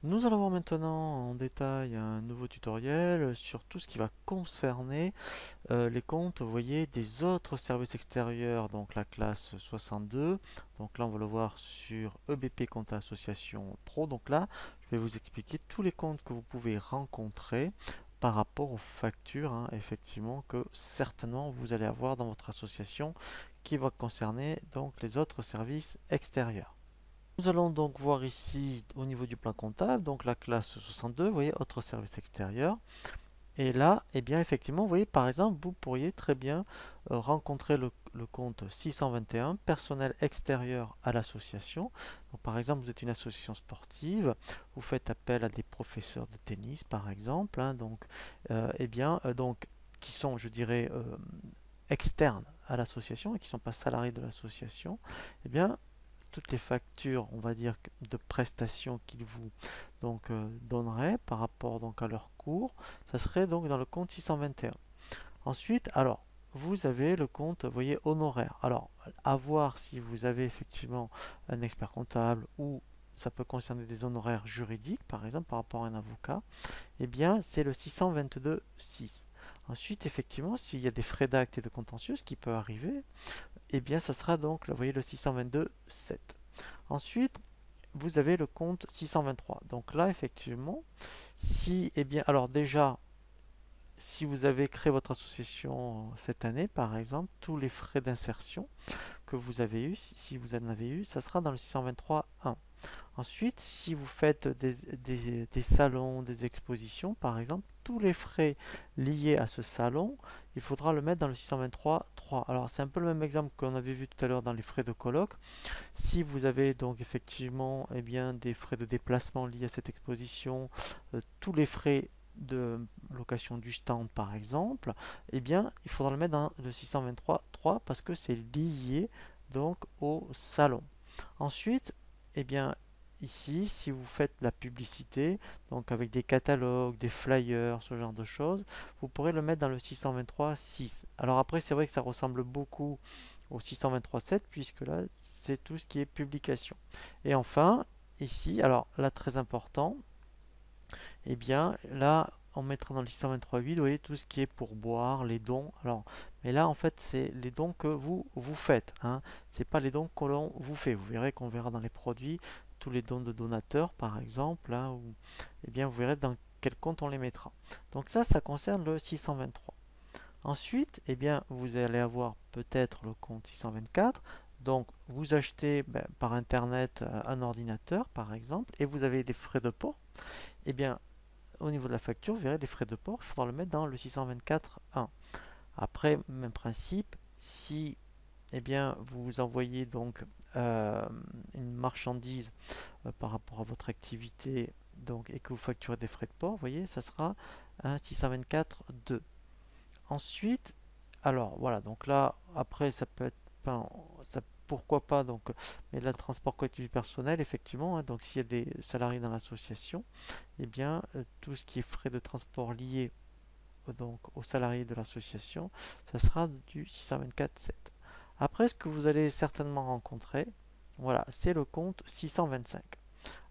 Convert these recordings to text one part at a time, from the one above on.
Nous allons voir maintenant en détail un nouveau tutoriel sur tout ce qui va concerner les comptes, vous voyez, des autres services extérieurs, donc la classe 62. Donc là, on va le voir sur EBP Compte Association Pro. Donc là, je vais vous expliquer tous les comptes que vous pouvez rencontrer par rapport aux factures, hein, effectivement, que certainement vous allez avoir dans votre association qui va concerner donc les autres services extérieurs. Nous allons donc voir ici au niveau du plan comptable, donc la classe 62, vous voyez, autre service extérieur. Et là, eh bien, effectivement, vous voyez, par exemple, vous pourriez très bien rencontrer le compte 621, personnel extérieur à l'association. Donc, par exemple, vous êtes une association sportive, vous faites appel à des professeurs de tennis, par exemple, hein, donc, eh bien, donc, qui sont, je dirais, externes à l'association et qui ne sont pas salariés de l'association. Eh bien, toutes les factures, on va dire, de prestations qu'ils vous donneraient par rapport donc à leur cours, ça serait donc dans le compte 621. Ensuite, alors, vous avez le compte, vous voyez, honoraire. Alors, à voir si vous avez effectivement un expert comptable ou ça peut concerner des honoraires juridiques, par exemple, par rapport à un avocat, eh bien, c'est le 622,6. Ensuite, effectivement, s'il y a des frais d'acte et de contentieux, ce qui peut arriver, eh bien, ça sera donc, vous voyez, le 622,7. Ensuite, vous avez le compte 623. Donc là, effectivement, si, eh bien, alors déjà, si vous avez créé votre association cette année, par exemple, tous les frais d'insertion que vous avez eu, si vous en avez eu, ça sera dans le 623.1. Ensuite, si vous faites des salons, des expositions, par exemple, tous les frais liés à ce salon, il faudra le mettre dans le 623.3. Alors, c'est un peu le même exemple qu'on avait vu tout à l'heure dans les frais de colloque. Si vous avez donc effectivement eh bien, des frais de déplacement liés à cette exposition, tous les frais de location du stand par exemple, eh bien, il faudra le mettre dans le 623.3 parce que c'est lié donc au salon. Ensuite, eh bien, ici, si vous faites la publicité, donc avec des catalogues, des flyers, ce genre de choses, vous pourrez le mettre dans le 623.6. Alors après, c'est vrai que ça ressemble beaucoup au 623.7 puisque là, c'est tout ce qui est publication. Et enfin, ici, alors là, très important, eh bien, là, on mettra dans le 623.8, vous voyez, tout ce qui est pour boire, les dons. Alors, mais là, en fait, c'est les dons que vous faites, hein. C'est pas les dons que l'on vous fait. Vous verrez qu'on verra dans les produits tous les dons de donateurs, par exemple, hein, ou, eh bien, vous verrez dans quel compte on les mettra. Donc ça concerne le 623. Ensuite, eh bien, vous allez avoir peut-être le compte 624. Donc, vous achetez par Internet un ordinateur, par exemple, et vous avez des frais de port. Eh bien, au niveau de la facture, vous verrez des frais de port, il faudra le mettre dans le 624.1. Après, même principe, si eh bien, vous envoyez donc une marchandise par rapport à votre activité donc, et que vous facturez des frais de port, vous voyez, ça sera un 624.2. Ensuite, alors voilà, donc là, après, ça peut être, enfin, ça, pourquoi pas, donc, mais là, le transport collectif du personnel, effectivement, hein, donc s'il y a des salariés dans l'association, eh bien, tout ce qui est frais de transport liés donc, aux salariés de l'association, ça sera du 624,7. Après, ce que vous allez certainement rencontrer, voilà, c'est le compte 625.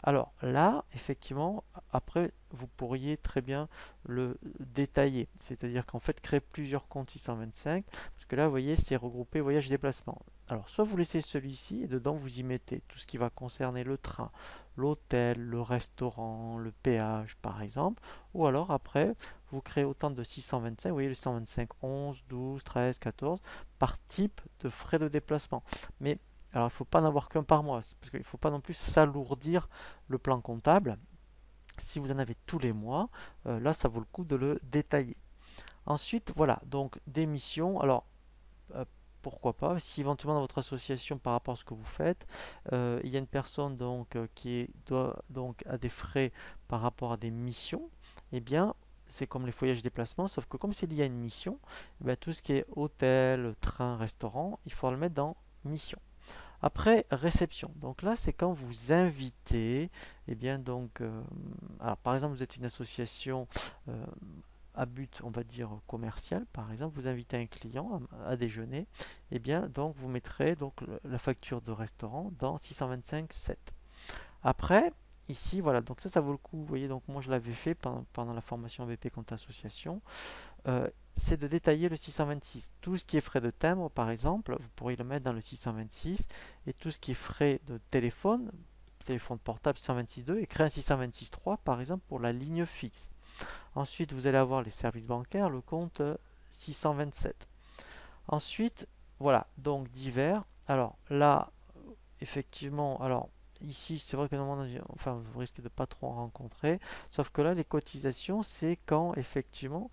Alors là, effectivement, après, vous pourriez très bien le détailler. C'est-à-dire qu'en fait, créer plusieurs comptes 625, parce que là, vous voyez, c'est regroupé voyage et déplacement. Alors, soit vous laissez celui-ci, et dedans, vous y mettez tout ce qui va concerner le train, l'hôtel, le restaurant, le péage, par exemple. Ou alors, après, vous créez autant de 625, vous voyez, le 125, 11, 12, 13, 14, par type de frais de déplacement. Mais alors, il ne faut pas en avoir qu'un par mois, parce qu'il ne faut pas non plus s'alourdir le plan comptable. Si vous en avez tous les mois, là, ça vaut le coup de le détailler. Ensuite, voilà, donc des missions. Alors, euh, pourquoi pas, si éventuellement dans votre association, par rapport à ce que vous faites, il y a une personne donc doit donc a des frais par rapport à des missions, eh bien, c'est comme les voyages déplacements, sauf que comme c'est lié à une mission, eh bien, tout ce qui est hôtel, train, restaurant, il faut le mettre dans mission. Après, réception. Donc là, c'est quand vous invitez, eh bien donc, alors par exemple, vous êtes une association euh, à but, on va dire commercial, par exemple, vous invitez un client à déjeuner, eh bien donc vous mettrez donc la facture de restaurant dans 625.7. Après, ici, voilà, donc ça vaut le coup. Vous voyez, donc moi je l'avais fait pendant la formation BP Compte Association. euh, c'est de détailler le 626. Tout ce qui est frais de timbre, par exemple, vous pourriez le mettre dans le 626, et tout ce qui est frais de téléphone portable 626.2, et créer un 626.3, par exemple, pour la ligne fixe. Ensuite, vous allez avoir les services bancaires, le compte 627. Ensuite, voilà, donc divers. Alors là, effectivement, alors ici, c'est vrai que normalement, enfin, vous risquez de pas trop en rencontrer. Sauf que là, les cotisations, c'est quand effectivement,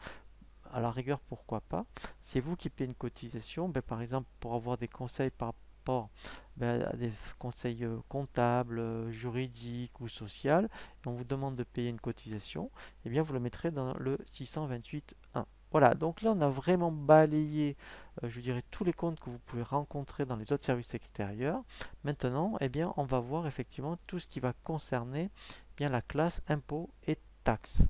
à la rigueur, pourquoi pas, c'est vous qui payez une cotisation, ben, par exemple, pour avoir des conseils par rapport à des conseils comptables, juridiques ou sociaux, et on vous demande de payer une cotisation, et bien vous le mettrez dans le 628.1. Voilà, donc là on a vraiment balayé, je dirais, tous les comptes que vous pouvez rencontrer dans les autres services extérieurs. Maintenant, eh bien, on va voir effectivement tout ce qui va concerner bien la classe impôts et taxes.